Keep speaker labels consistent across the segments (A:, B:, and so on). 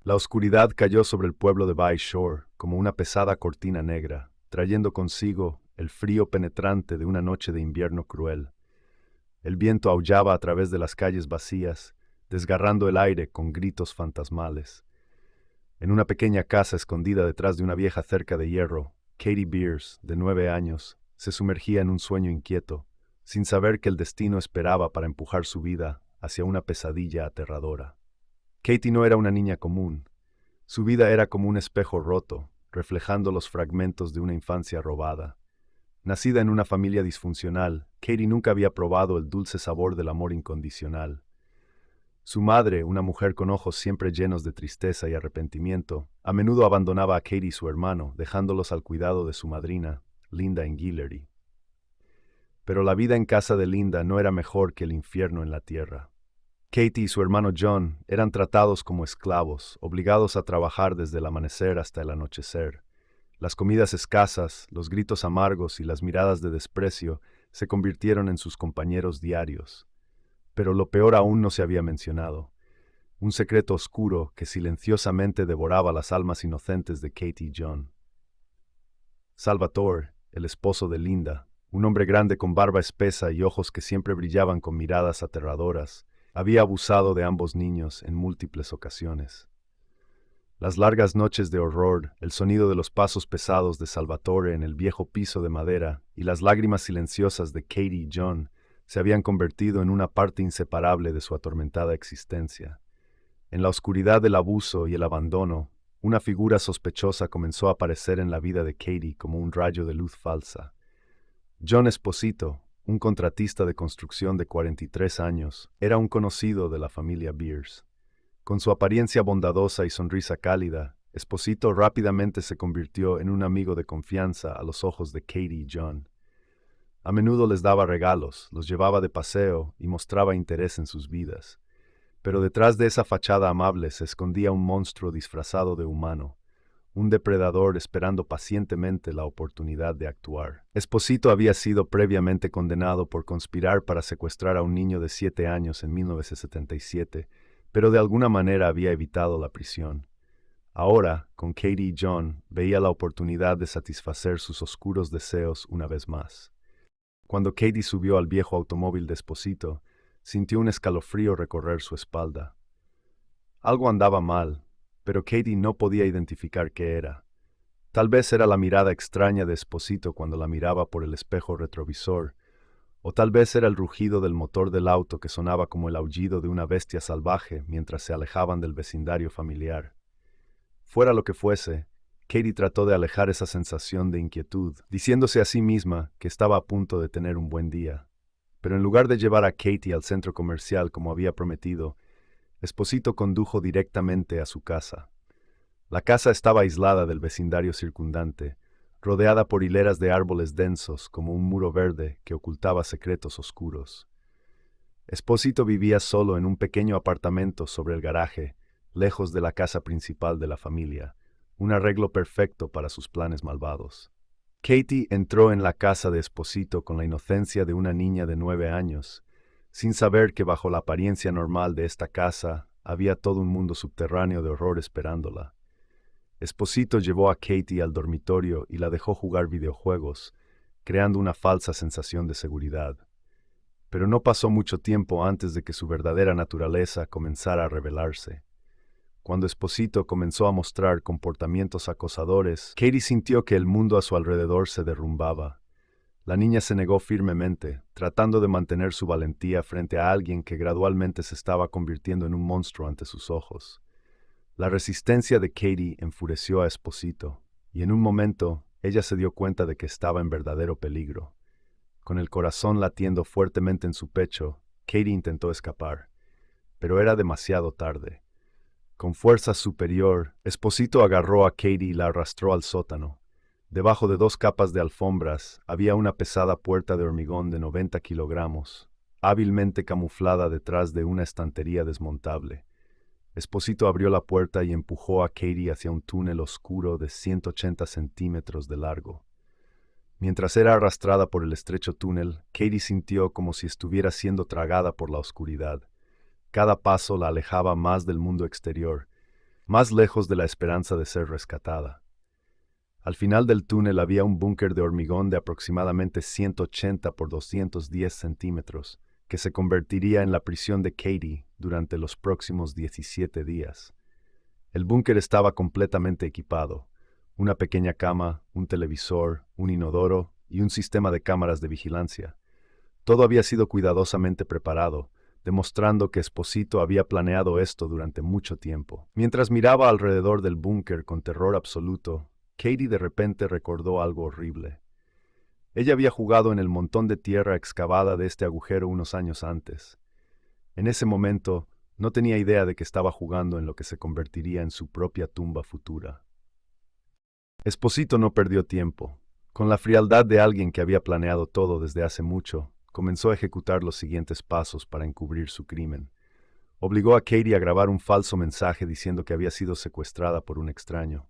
A: La oscuridad cayó sobre el pueblo de Bay Shore como una pesada cortina negra, trayendo consigo el frío penetrante de una noche de invierno cruel. El viento aullaba a través de las calles vacías, desgarrando el aire con gritos fantasmales. En una pequeña casa escondida detrás de una vieja cerca de hierro, Katie Beers, de 9 años, se sumergía en un sueño inquieto, sin saber que el destino esperaba para empujar su vida hacia una pesadilla aterradora. Katie no era una niña común. Su vida era como un espejo roto, reflejando los fragmentos de una infancia robada. Nacida en una familia disfuncional, Katie nunca había probado el dulce sabor del amor incondicional. Su madre, una mujer con ojos siempre llenos de tristeza y arrepentimiento, a menudo abandonaba a Katie y su hermano, dejándolos al cuidado de su madrina, Linda Guillory. Pero la vida en casa de Linda no era mejor que el infierno en la tierra. Katie y su hermano John eran tratados como esclavos, obligados a trabajar desde el amanecer hasta el anochecer. Las comidas escasas, los gritos amargos y las miradas de desprecio se convirtieron en sus compañeros diarios. Pero lo peor aún no se había mencionado. Un secreto oscuro que silenciosamente devoraba las almas inocentes de Katie y John. Salvatore, el esposo de Linda, un hombre grande con barba espesa y ojos que siempre brillaban con miradas aterradoras, había abusado de ambos niños en múltiples ocasiones. Las largas noches de horror, el sonido de los pasos pesados de Salvatore en el viejo piso de madera y las lágrimas silenciosas de Katie y John se habían convertido en una parte inseparable de su atormentada existencia. En la oscuridad del abuso y el abandono, una figura sospechosa comenzó a aparecer en la vida de Katie como un rayo de luz falsa. John Esposito, un contratista de construcción de 43 años, era un conocido de la familia Beers. Con su apariencia bondadosa y sonrisa cálida, Esposito rápidamente se convirtió en un amigo de confianza a los ojos de Katie y John. A menudo les daba regalos, los llevaba de paseo y mostraba interés en sus vidas. Pero detrás de esa fachada amable se escondía un monstruo disfrazado de humano, un depredador esperando pacientemente la oportunidad de actuar. Esposito había sido previamente condenado por conspirar para secuestrar a un niño de 7 años en 1977, pero de alguna manera había evitado la prisión. Ahora, con Katie y John, veía la oportunidad de satisfacer sus oscuros deseos una vez más. Cuando Katie subió al viejo automóvil de Esposito, sintió un escalofrío recorrer su espalda. Algo andaba mal, pero Katie no podía identificar qué era. Tal vez era la mirada extraña de Esposito cuando la miraba por el espejo retrovisor, o tal vez era el rugido del motor del auto que sonaba como el aullido de una bestia salvaje mientras se alejaban del vecindario familiar. Fuera lo que fuese, Katie trató de alejar esa sensación de inquietud, diciéndose a sí misma que estaba a punto de tener un buen día. Pero en lugar de llevar a Katie al centro comercial como había prometido, Esposito condujo directamente a su casa. La casa estaba aislada del vecindario circundante, rodeada por hileras de árboles densos como un muro verde que ocultaba secretos oscuros. Esposito vivía solo en un pequeño apartamento sobre el garaje, lejos de la casa principal de la familia, un arreglo perfecto para sus planes malvados. Katie entró en la casa de Esposito con la inocencia de una niña de 9 años, sin saber que bajo la apariencia normal de esta casa había todo un mundo subterráneo de horror esperándola. Esposito llevó a Katie al dormitorio y la dejó jugar videojuegos, creando una falsa sensación de seguridad. Pero no pasó mucho tiempo antes de que su verdadera naturaleza comenzara a revelarse. Cuando Esposito comenzó a mostrar comportamientos acosadores, Katie sintió que el mundo a su alrededor se derrumbaba. La niña se negó firmemente, tratando de mantener su valentía frente a alguien que gradualmente se estaba convirtiendo en un monstruo ante sus ojos. La resistencia de Katie enfureció a Esposito, y en un momento ella se dio cuenta de que estaba en verdadero peligro. Con el corazón latiendo fuertemente en su pecho, Katie intentó escapar, pero era demasiado tarde. Con fuerza superior, Esposito agarró a Katie y la arrastró al sótano. Debajo de 2 capas de alfombras había una pesada puerta de hormigón de 90 kilogramos, hábilmente camuflada detrás de una estantería desmontable. Esposito abrió la puerta y empujó a Katie hacia un túnel oscuro de 180 centímetros de largo. Mientras era arrastrada por el estrecho túnel, Katie sintió como si estuviera siendo tragada por la oscuridad. Cada paso la alejaba más del mundo exterior, más lejos de la esperanza de ser rescatada. Al final del túnel había un búnker de hormigón de aproximadamente 180 por 210 centímetros, que se convertiría en la prisión de Katie durante los próximos 17 días. El búnker estaba completamente equipado: una pequeña cama, un televisor, un inodoro y un sistema de cámaras de vigilancia. Todo había sido cuidadosamente preparado, demostrando que Esposito había planeado esto durante mucho tiempo. Mientras miraba alrededor del búnker con terror absoluto, Katie de repente recordó algo horrible. Ella había jugado en el montón de tierra excavada de este agujero unos años antes. En ese momento, no tenía idea de que estaba jugando en lo que se convertiría en su propia tumba futura. Esposito no perdió tiempo. Con la frialdad de alguien que había planeado todo desde hace mucho, comenzó a ejecutar los siguientes pasos para encubrir su crimen. Obligó a Katie a grabar un falso mensaje diciendo que había sido secuestrada por un extraño.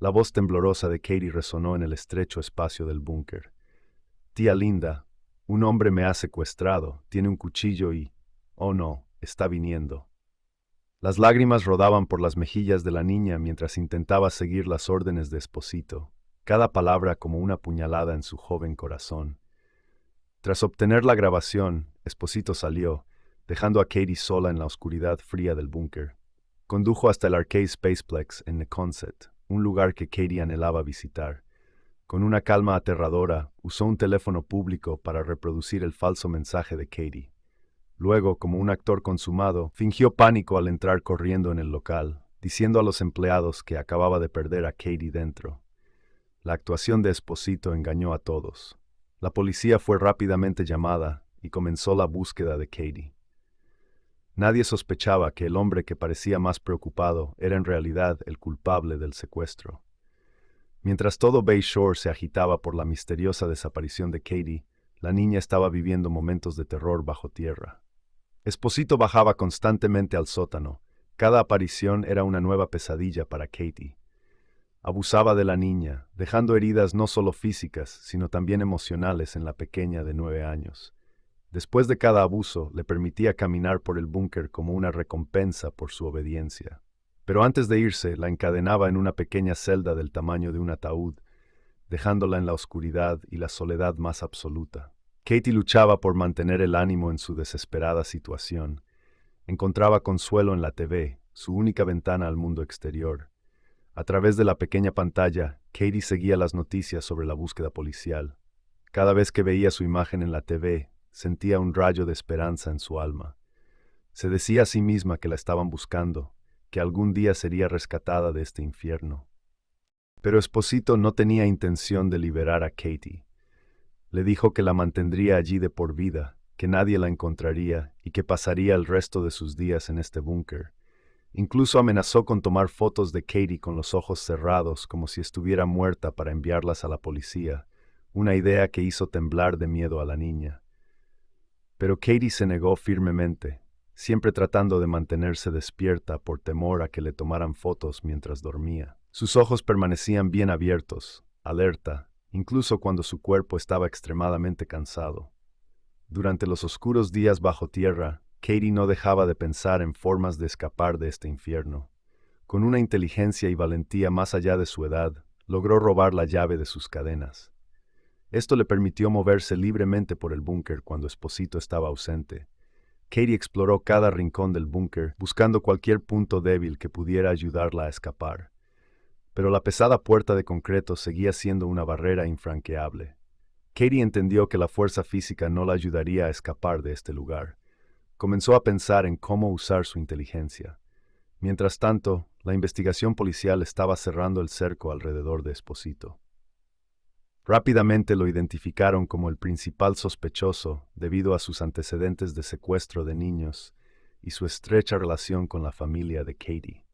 A: La voz temblorosa de Katie resonó en el estrecho espacio del búnker. «Tía linda, un hombre me ha secuestrado, tiene un cuchillo y... oh no, está viniendo». Las lágrimas rodaban por las mejillas de la niña mientras intentaba seguir las órdenes de Esposito, cada palabra como una puñalada en su joven corazón. Tras obtener la grabación, Esposito salió, dejando a Katie sola en la oscuridad fría del búnker. Condujo hasta el Arcade Spaceplex en Neconset, un lugar que Katie anhelaba visitar. Con una calma aterradora, usó un teléfono público para reproducir el falso mensaje de Katie. Luego, como un actor consumado, fingió pánico al entrar corriendo en el local, diciendo a los empleados que acababa de perder a Katie dentro. La actuación de Esposito engañó a todos. La policía fue rápidamente llamada y comenzó la búsqueda de Katie. Nadie sospechaba que el hombre que parecía más preocupado era en realidad el culpable del secuestro. Mientras todo Bay Shore se agitaba por la misteriosa desaparición de Katie, la niña estaba viviendo momentos de terror bajo tierra. Esposito bajaba constantemente al sótano. Cada aparición era una nueva pesadilla para Katie. Abusaba de la niña, dejando heridas no solo físicas, sino también emocionales en la pequeña de 9 años. Después de cada abuso, le permitía caminar por el búnker como una recompensa por su obediencia. Pero antes de irse, la encadenaba en una pequeña celda del tamaño de un ataúd, dejándola en la oscuridad y la soledad más absoluta. Katie luchaba por mantener el ánimo en su desesperada situación. Encontraba consuelo en la TV, su única ventana al mundo exterior. A través de la pequeña pantalla, Katie seguía las noticias sobre la búsqueda policial. Cada vez que veía su imagen en la TV, sentía un rayo de esperanza en su alma. Se decía a sí misma que la estaban buscando, que algún día sería rescatada de este infierno. Pero Esposito no tenía intención de liberar a Katie. Le dijo que la mantendría allí de por vida, que nadie la encontraría y que pasaría el resto de sus días en este búnker. Incluso amenazó con tomar fotos de Katie con los ojos cerrados como si estuviera muerta para enviarlas a la policía, una idea que hizo temblar de miedo a la niña. Pero Katie se negó firmemente, siempre tratando de mantenerse despierta por temor a que le tomaran fotos mientras dormía. Sus ojos permanecían bien abiertos, alerta, incluso cuando su cuerpo estaba extremadamente cansado. Durante los oscuros días bajo tierra, Katie no dejaba de pensar en formas de escapar de este infierno. Con una inteligencia y valentía más allá de su edad, logró robar la llave de sus cadenas. Esto le permitió moverse libremente por el búnker cuando Esposito estaba ausente. Katie exploró cada rincón del búnker, buscando cualquier punto débil que pudiera ayudarla a escapar. Pero la pesada puerta de concreto seguía siendo una barrera infranqueable. Katie entendió que la fuerza física no la ayudaría a escapar de este lugar. Comenzó a pensar en cómo usar su inteligencia. Mientras tanto, la investigación policial estaba cerrando el cerco alrededor de Esposito. Rápidamente lo identificaron como el principal sospechoso debido a sus antecedentes de secuestro de niños y su estrecha relación con la familia de Katie.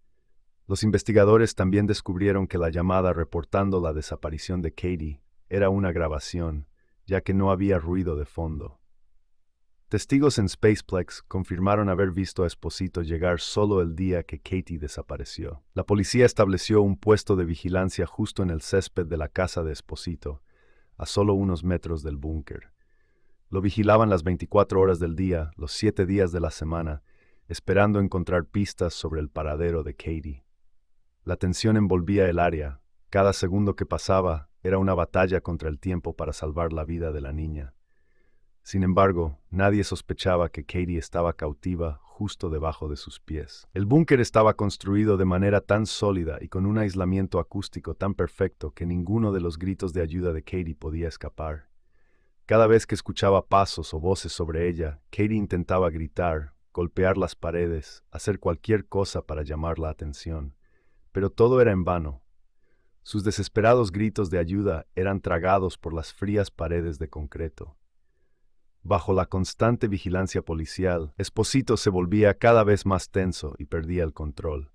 A: Los investigadores también descubrieron que la llamada reportando la desaparición de Katie era una grabación, ya que no había ruido de fondo. Testigos en Spaceplex confirmaron haber visto a Esposito llegar solo el día que Katie desapareció. La policía estableció un puesto de vigilancia justo en el césped de la casa de Esposito, a solo unos metros del búnker. Lo vigilaban las 24 horas del día, los 7 días de la semana, esperando encontrar pistas sobre el paradero de Katie. La tensión envolvía el área. Cada segundo que pasaba era una batalla contra el tiempo para salvar la vida de la niña. Sin embargo, nadie sospechaba que Katie estaba cautiva justo debajo de sus pies. El búnker estaba construido de manera tan sólida y con un aislamiento acústico tan perfecto que ninguno de los gritos de ayuda de Katie podía escapar. Cada vez que escuchaba pasos o voces sobre ella, Katie intentaba gritar, golpear las paredes, hacer cualquier cosa para llamar la atención. Pero todo era en vano. Sus desesperados gritos de ayuda eran tragados por las frías paredes de concreto. Bajo la constante vigilancia policial, Esposito se volvía cada vez más tenso y perdía el control.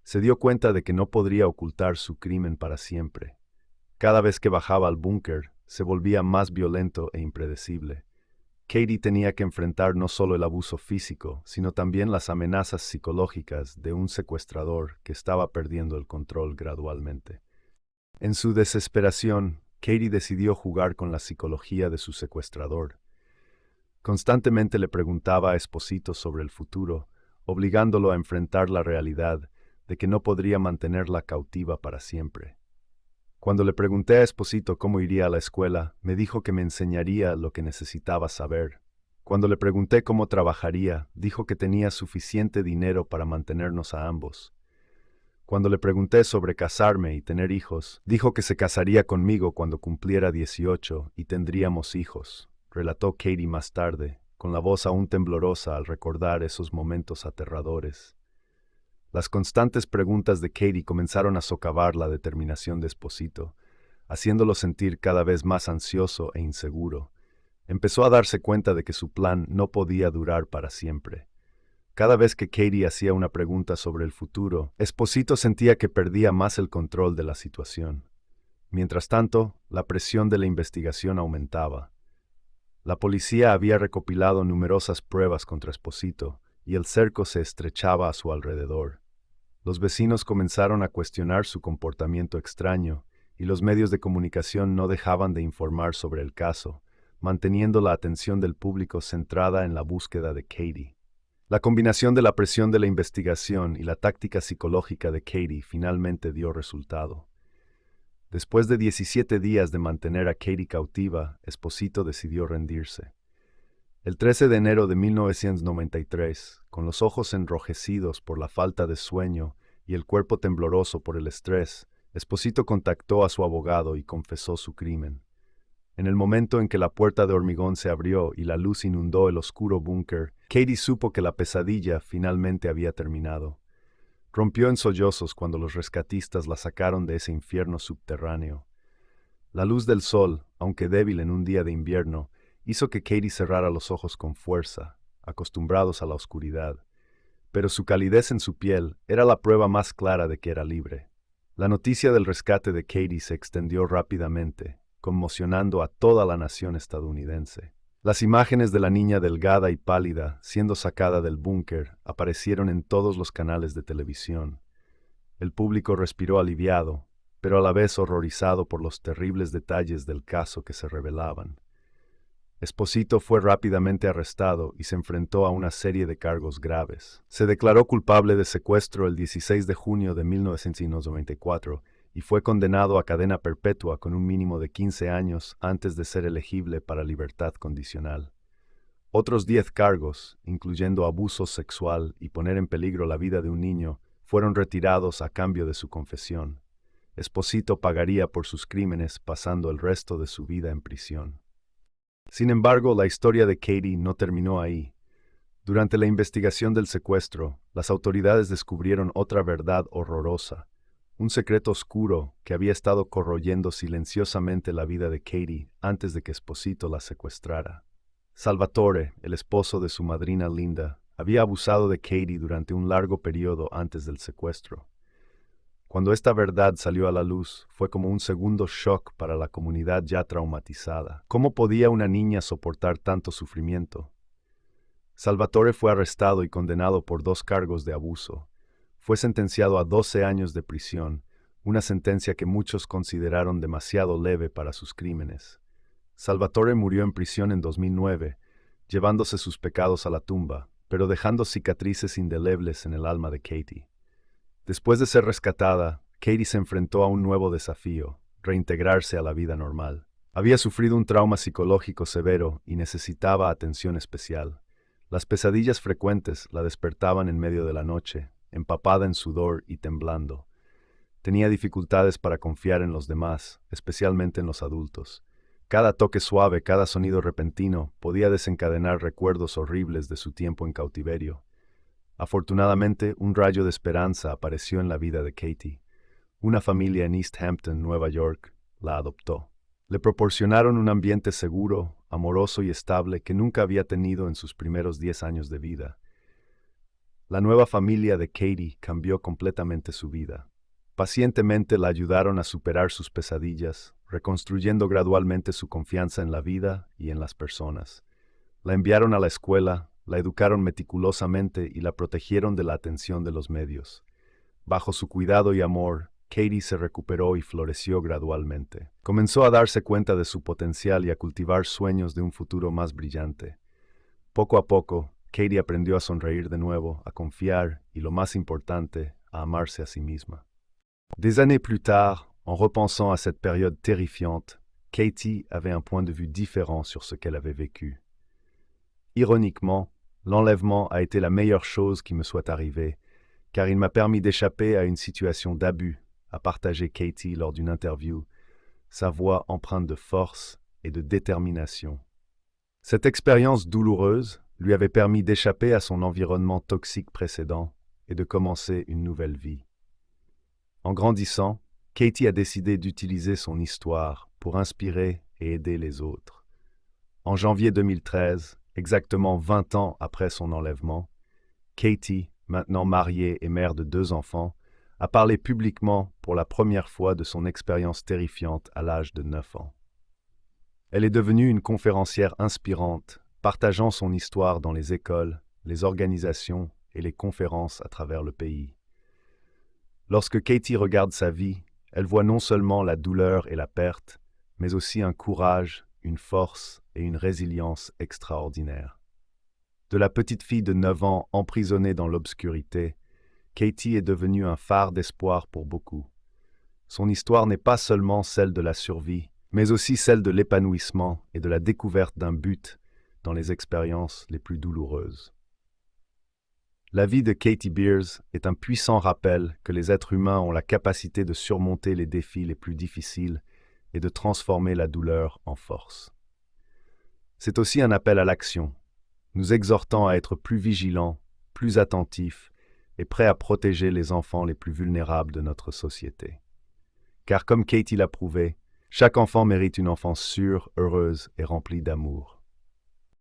A: Se dio cuenta de que no podría ocultar su crimen para siempre. Cada vez que bajaba al búnker, se volvía más violento e impredecible. Katie tenía que enfrentar no solo el abuso físico, sino también las amenazas psicológicas de un secuestrador que estaba perdiendo el control gradualmente. En su desesperación, Katie decidió jugar con la psicología de su secuestrador. Constantemente le preguntaba a Esposito sobre el futuro, obligándolo a enfrentar la realidad de que no podría mantenerla cautiva para siempre. Cuando le pregunté a Esposito cómo iría a la escuela, me dijo que me enseñaría lo que necesitaba saber. Cuando le pregunté cómo trabajaría, dijo que tenía suficiente dinero para mantenernos a ambos. Cuando le pregunté sobre casarme y tener hijos, dijo que se casaría conmigo cuando cumpliera 18 y tendríamos hijos, relató Katie más tarde, con la voz aún temblorosa al recordar esos momentos aterradores. Las constantes preguntas de Katie comenzaron a socavar la determinación de Esposito, haciéndolo sentir cada vez más ansioso e inseguro. Empezó a darse cuenta de que su plan no podía durar para siempre. Cada vez que Katie hacía una pregunta sobre el futuro, Esposito sentía que perdía más el control de la situación. Mientras tanto, la presión de la investigación aumentaba. La policía había recopilado numerosas pruebas contra Esposito, y el cerco se estrechaba a su alrededor. Los vecinos comenzaron a cuestionar su comportamiento extraño, y los medios de comunicación no dejaban de informar sobre el caso, manteniendo la atención del público centrada en la búsqueda de Katie. La combinación de la presión de la investigación y la táctica psicológica de Katie finalmente dio resultado. Después de 17 días de mantener a Katie cautiva, Esposito decidió rendirse. El 13 de enero de 1993, con los ojos enrojecidos por la falta de sueño y el cuerpo tembloroso por el estrés, Esposito contactó a su abogado y confesó su crimen. En el momento en que la puerta de hormigón se abrió y la luz inundó el oscuro búnker, Katie supo que la pesadilla finalmente había terminado. Rompió en sollozos cuando los rescatistas la sacaron de ese infierno subterráneo. La luz del sol, aunque débil en un día de invierno, hizo que Katie cerrara los ojos con fuerza, acostumbrados a la oscuridad. Pero su calidez en su piel era la prueba más clara de que era libre. La noticia del rescate de Katie se extendió rápidamente, conmocionando a toda la nación estadounidense. Las imágenes de la niña delgada y pálida siendo sacada del búnker aparecieron en todos los canales de televisión. El público respiró aliviado, pero a la vez horrorizado por los terribles detalles del caso que se revelaban. Esposito fue rápidamente arrestado y se enfrentó a una serie de cargos graves. Se declaró culpable de secuestro el 16 de junio de 1994 y fue condenado a cadena perpetua con un mínimo de 15 años antes de ser elegible para libertad condicional. Otros 10 cargos, incluyendo abuso sexual y poner en peligro la vida de un niño, fueron retirados a cambio de su confesión. Esposito pagaría por sus crímenes pasando el resto de su vida en prisión. Sin embargo, la historia de Katie no terminó ahí. Durante la investigación del secuestro, las autoridades descubrieron otra verdad horrorosa, un secreto oscuro que había estado corroyendo silenciosamente la vida de Katie antes de que Esposito la secuestrara. Salvatore, el esposo de su madrina Linda, había abusado de Katie durante un largo periodo antes del secuestro. Cuando esta verdad salió a la luz, fue como un segundo shock para la comunidad ya traumatizada. ¿Cómo podía una niña soportar tanto sufrimiento? Salvatore fue arrestado y condenado por 2 cargos de abuso. Fue sentenciado a 12 años de prisión, una sentencia que muchos consideraron demasiado leve para sus crímenes. Salvatore murió en prisión en 2009, llevándose sus pecados a la tumba, pero dejando cicatrices indelebles en el alma de Katie. Después de ser rescatada, Katie se enfrentó a un nuevo desafío: reintegrarse a la vida normal. Había sufrido un trauma psicológico severo y necesitaba atención especial. Las pesadillas frecuentes la despertaban en medio de la noche, empapada en sudor y temblando. Tenía dificultades para confiar en los demás, especialmente en los adultos. Cada toque suave, cada sonido repentino podía desencadenar recuerdos horribles de su tiempo en cautiverio. Afortunadamente, un rayo de esperanza apareció en la vida de Katie. Una familia en East Hampton, Nueva York, la adoptó. Le proporcionaron un ambiente seguro, amoroso y estable que nunca había tenido en sus primeros 10 años de vida. La nueva familia de Katie cambió completamente su vida. Pacientemente la ayudaron a superar sus pesadillas, reconstruyendo gradualmente su confianza en la vida y en las personas. La enviaron a la escuela, la educaron meticulosamente y la protegieron de la atención de los medios. Bajo su cuidado y amor, Katie se recuperó y floreció gradualmente. Comenzó a darse cuenta de su potencial y a cultivar sueños de un futuro más brillante. Poco a poco, Katie aprendió a sonreír de nuevo, a confiar y, lo más importante, a amarse a sí misma. Des années plus tard, en repensant à cette période terrifiante, Katie avait un point de vue différent sur ce qu'elle avait vécu. Ironiquement, l'enlèvement a été la meilleure chose qui me soit arrivée, car il m'a permis d'échapper à une situation d'abus, a partagé Katie lors d'une interview, sa voix empreinte de force et de détermination. Cette expérience douloureuse lui avait permis d'échapper à son environnement toxique précédent et de commencer une nouvelle vie. En grandissant, Katie a décidé d'utiliser son histoire pour inspirer et aider les autres. En janvier 2013, exactement 20 ans après son enlèvement, Katie, maintenant mariée et mère de 2 enfants, a parlé publiquement pour la première fois de son expérience terrifiante à l'âge de 9 ans. Elle est devenue une conférencière inspirante, partageant son histoire dans les écoles, les organisations et les conférences à travers le pays. Lorsque Katie regarde sa vie, elle voit non seulement la douleur et la perte, mais aussi un courage, une force et une résilience extraordinaires. De la petite fille de 9 ans emprisonnée dans l'obscurité, Katie est devenue un phare d'espoir pour beaucoup. Son histoire n'est pas seulement celle de la survie, mais aussi celle de l'épanouissement et de la découverte d'un but dans les expériences les plus douloureuses. La vie de Katie Beers est un puissant rappel que les êtres humains ont la capacité de surmonter les défis les plus difficiles et de transformer la douleur en force. C'est aussi un appel à l'action, nous exhortant à être plus vigilants, plus attentifs et prêts à protéger les enfants les plus vulnérables de notre société. Car comme Katie l'a prouvé, chaque enfant mérite une enfance sûre, heureuse et remplie d'amour.